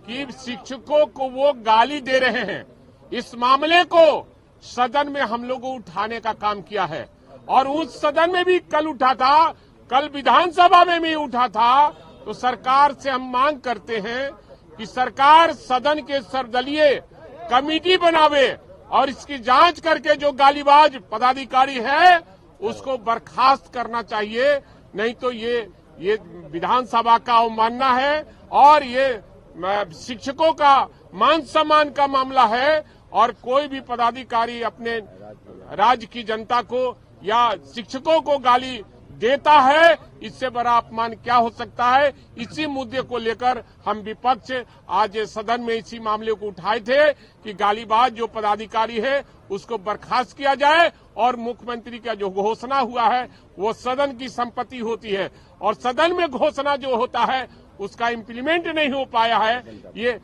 कि शिक्षकों को वो गाली दे रहे हैं। इस मामले को सदन में हम लोगों को उठाने का काम किया है और उस सदन में भी कल उठा था, कल विधानसभा में भी उठा था। तो सरकार से हम मांग करते हैं कि सरकार सदन के सर्वदलीय कमेटी बनावे और इसकी जांच करके जो गालीबाज पदाधिकारी है उसको बर्खास्त करना चाहिए। नहीं तो ये विधानसभा का अवमानना है और ये शिक्षकों का मान सम्मान का मामला है और कोई भी पदाधिकारी अपने राज्य की जनता को या शिक्षकों को गाली देता है, इससे बड़ा अपमान क्या हो सकता है। इसी मुद्दे को लेकर हम विपक्ष आज सदन में इसी मामले को उठाए थे कि गालीबाज जो पदाधिकारी है उसको बर्खास्त किया जाए और मुख्यमंत्री का जो घोषणा हुआ है वो सदन की संपत्ति होती है और सदन में घोषणा जो होता है उसका इम्प्लीमेंट नहीं हो पाया है। ये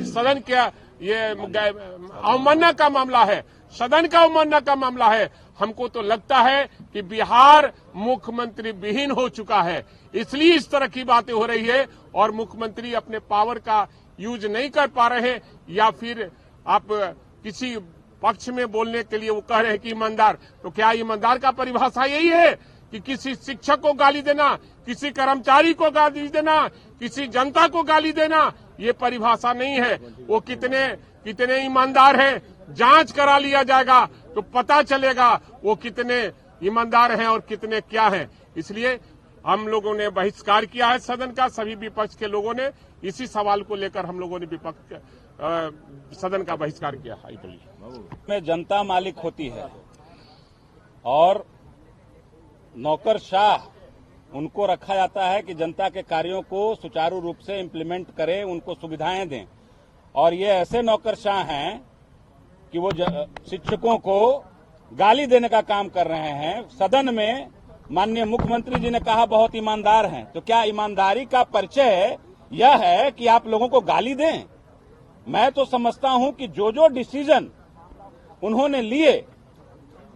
सदन का ये अवमानना का मामला है, सदन का अवमानना का मामला है। हमको तो लगता है कि बिहार मुख्यमंत्री विहीन हो चुका है, इसलिए इस तरह की बातें हो रही है और मुख्यमंत्री अपने पावर का यूज नहीं कर पा रहे हैं या फिर आप किसी पक्ष में बोलने के लिए वो कह रहे हैं कि ईमानदार। तो क्या ईमानदार का परिभाषा यही है कि किसी शिक्षक को गाली देना, किसी कर्मचारी को गाली देना, किसी जनता को गाली देना? ये परिभाषा नहीं है। वो कितने ईमानदार हैं, जांच करा लिया जाएगा तो पता चलेगा वो कितने ईमानदार हैं और कितने क्या हैं। इसलिए हम लोगों ने बहिष्कार किया है सदन का, सभी विपक्ष के लोगों ने। इसी सवाल को लेकर हम लोगों ने विपक्ष सदन का बहिष्कार किया है। में जनता मालिक होती है और नौकरशाह उनको रखा जाता है कि जनता के कार्यों को सुचारू रूप से इम्प्लीमेंट करें, उनको सुविधाएं दें। और ये ऐसे नौकरशाह हैं कि वो शिक्षकों को गाली देने का काम कर रहे हैं। सदन में माननीय मुख्यमंत्री जी ने कहा बहुत ईमानदार हैं। तो क्या ईमानदारी का परिचय यह है कि आप लोगों को गाली दें? मैं तो समझता हूं कि जो डिसीजन उन्होंने लिए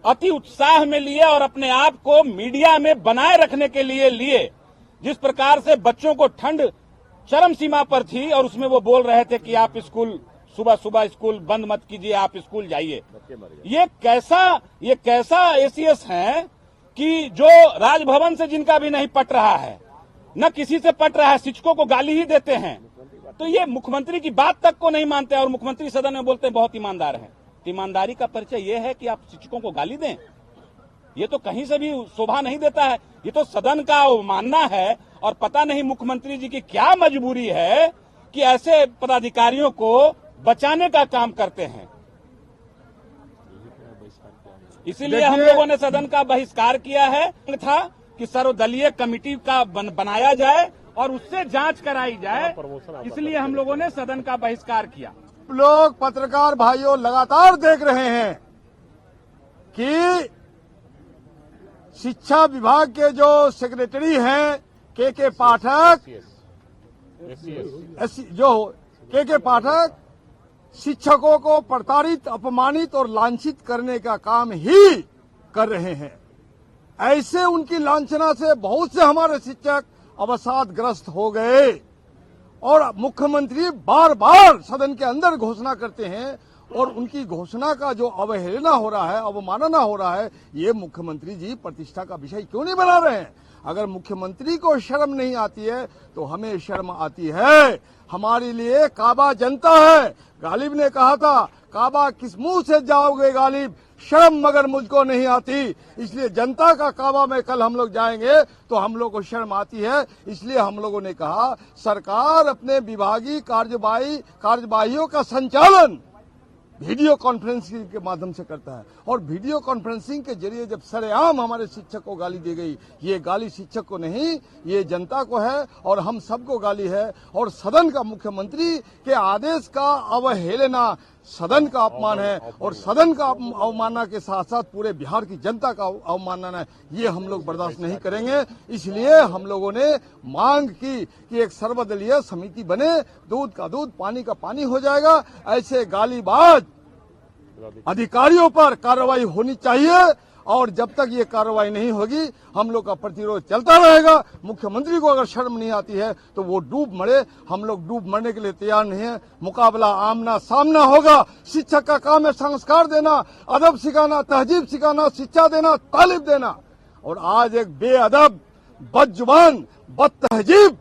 अति उत्साह में लिए और अपने आप को मीडिया में बनाए रखने के लिए लिए। जिस प्रकार से बच्चों को ठंड चरम सीमा पर थी और उसमें वो बोल रहे थे कि आप स्कूल सुबह स्कूल बंद मत कीजिए, आप स्कूल जाइए। ये कैसा एसीएस है कि जो राजभवन से जिनका भी नहीं पट रहा है, न किसी से पट रहा है, शिक्षकों को गाली ही देते हैं। तो ये मुख्यमंत्री की बात तक को नहीं मानते और मुख्यमंत्री सदन में बोलते हैं बहुत ईमानदार हैं। ईमानदारी का परिचय यह है कि आप शिक्षकों को गाली दें? ये तो कहीं से भी शोभा नहीं देता है। ये तो सदन का मानना है और पता नहीं मुख्यमंत्री जी की क्या मजबूरी है कि ऐसे पदाधिकारियों को बचाने का काम करते हैं। इसीलिए हम लोगों ने सदन का बहिष्कार किया है। था कि सर्वदलीय कमेटी का बनाया जाए और उससे जांच कराई जाए, इसलिए हम लोगों ने सदन का बहिष्कार किया। लोग पत्रकार भाइयों लगातार देख रहे हैं कि शिक्षा विभाग के जो सेक्रेटरी हैं के पाठक, के पाठक शिक्षकों को प्रताड़ित, अपमानित और लांछित करने का काम ही कर रहे हैं। ऐसे उनकी लांछना से बहुत से हमारे शिक्षक अवसादग्रस्त हो गए और मुख्यमंत्री बार बार सदन के अंदर घोषणा करते हैं और उनकी घोषणा का जो अवहेलना हो रहा है, अवमानना हो रहा है, ये मुख्यमंत्री जी प्रतिष्ठा का विषय क्यों नहीं बना रहे हैं? अगर मुख्यमंत्री को शर्म नहीं आती है तो हमें शर्म आती है। हमारे लिए काबा जनता है। गालिब ने कहा था, काबा किस मुंह से जाओगे गालिब, शर्म मगर मुझको नहीं आती। इसलिए जनता का काबा में कल हम लोग जाएंगे तो हम लोग को शर्म आती है। इसलिए हम लोगों ने कहा सरकार अपने विभागीय कार्यवाहियों का संचालन वीडियो कॉन्फ्रेंसिंग के माध्यम से करता है और वीडियो कॉन्फ्रेंसिंग के जरिए जब सरेआम हमारे शिक्षक को गाली दी गई, ये गाली शिक्षक को नहीं, ये जनता को है और हम सबको गाली है। और सदन का मुख्यमंत्री के आदेश का अवहेलना सदन का अपमान है और सदन का अवमानना के साथ साथ पूरे बिहार की जनता का अवमानना है। ये हम लोग बर्दाश्त नहीं करेंगे। इसलिए हम लोगों ने मांग की कि एक सर्वदलीय समिति बने, दूध का दूध पानी का पानी हो जाएगा। ऐसे गालीबाज अधिकारियों पर कार्रवाई होनी चाहिए और जब तक ये कार्रवाई नहीं होगी हम लोग का प्रतिरोध चलता रहेगा। मुख्यमंत्री को अगर शर्म नहीं आती है तो वो डूब मरे, हम लोग डूब मरने के लिए तैयार नहीं है। मुकाबला आमना सामना होगा। शिक्षक का काम है संस्कार देना, अदब सिखाना, तहजीब सिखाना, शिक्षा देना, तालीम देना। और आज एक बेअदब, बदजुबान, बदतहजीब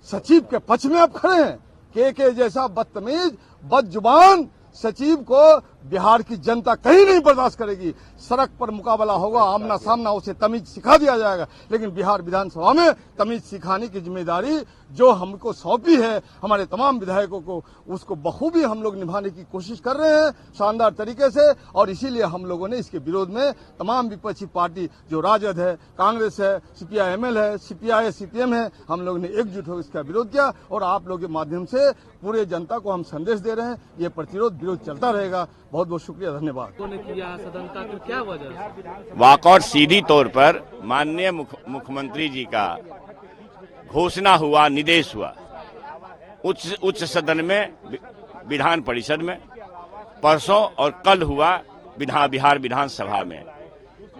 सचिव के पक्ष में आप खड़े हैं। के जैसा बदतमीज, बदजुबान सचिव को बिहार की जनता कहीं नहीं बर्दाश्त करेगी। सड़क पर मुकाबला होगा, आमना सामना, उसे तमीज सिखा दिया जाएगा। लेकिन बिहार विधानसभा में तमीज सिखाने की जिम्मेदारी जो हमको सौंपी है हमारे तमाम विधायकों को, उसको बखूबी हम लोग निभाने की कोशिश कर रहे हैं शानदार तरीके से। और इसीलिए हम लोगों ने इसके विरोध में तमाम विपक्षी पार्टी जो राजद है, कांग्रेस है, CPI-ML है, CPI, CPM है, हम लोग ने एकजुट होकर इसका विरोध किया। और आप लोगों के माध्यम से पूरे जनता को हम संदेश दे रहे हैं, ये प्रतिरोध विरोध चलता रहेगा। बहुत बहुत शुक्रिया, धन्यवाद। किया सदन का, तो क्या वजह? वॉकआउट सीधी तौर पर माननीय मुख्यमंत्री जी का घोषणा हुआ, निर्देश हुआ उच्च सदन में, विधान परिषद में, परसों और कल हुआ बिहार विधानसभा में।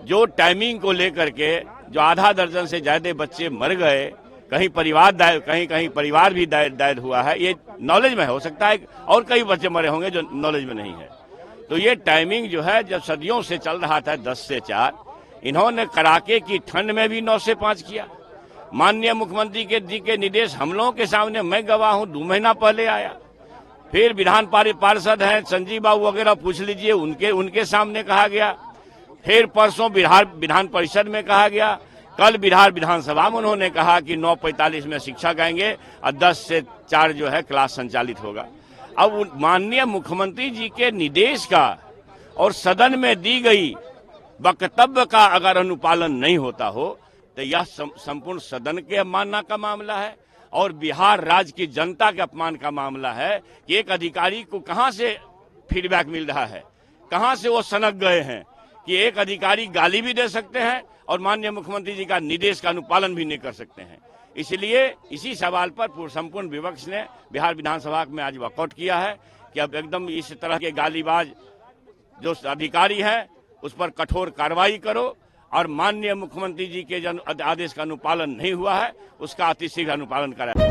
जो टाइमिंग को लेकर के जो आधा दर्जन से ज्यादा बच्चे मर गए, कहीं परिवार भी दायर हुआ है, ये नॉलेज में हो सकता है, और कई बच्चे मरे होंगे जो नॉलेज में नहीं है। तो ये टाइमिंग जो है जब सदियों से चल रहा था 10 से 4, इन्होंने कड़ाके की ठंड में भी 9 से 5 किया। माननीय मुख्यमंत्री जी के निर्देश हम लोगों के सामने, मैं गवाह हूं, 2 महीना पहले आया। फिर विधान पार्षद हैं संजीव बाबू वगैरह, पूछ लीजिए, उनके सामने कहा गया। फिर परसों विधान परिषद में कहा गया। कल बिहार विधानसभा में उन्होंने कहा कि 9:45 में शिक्षक आएंगे और 10 से 4 जो है क्लास संचालित होगा। अब माननीय मुख्यमंत्री जी के निर्देश का और सदन में दी गई वक्तव्य का अगर अनुपालन नहीं होता हो तो यह संपूर्ण सदन के अवमानना का मामला है और बिहार राज्य की जनता के अपमान का मामला है कि एक अधिकारी को कहां से फीडबैक मिल रहा है, कहां से वो सनक गए हैं कि एक अधिकारी गाली भी दे सकते हैं और माननीय मुख्यमंत्री जी का निर्देश का अनुपालन भी नहीं कर सकते हैं। इसलिए इसी सवाल पर संपूर्ण विपक्ष ने बिहार विधानसभा में आज वॉकआउट किया है कि अब एकदम इस तरह के गालीबाज जो अधिकारी हैं उस पर कठोर कार्रवाई करो और माननीय मुख्यमंत्री जी के जो आदेश का अनुपालन नहीं हुआ है उसका अतिशीघ्र अनुपालन कराए।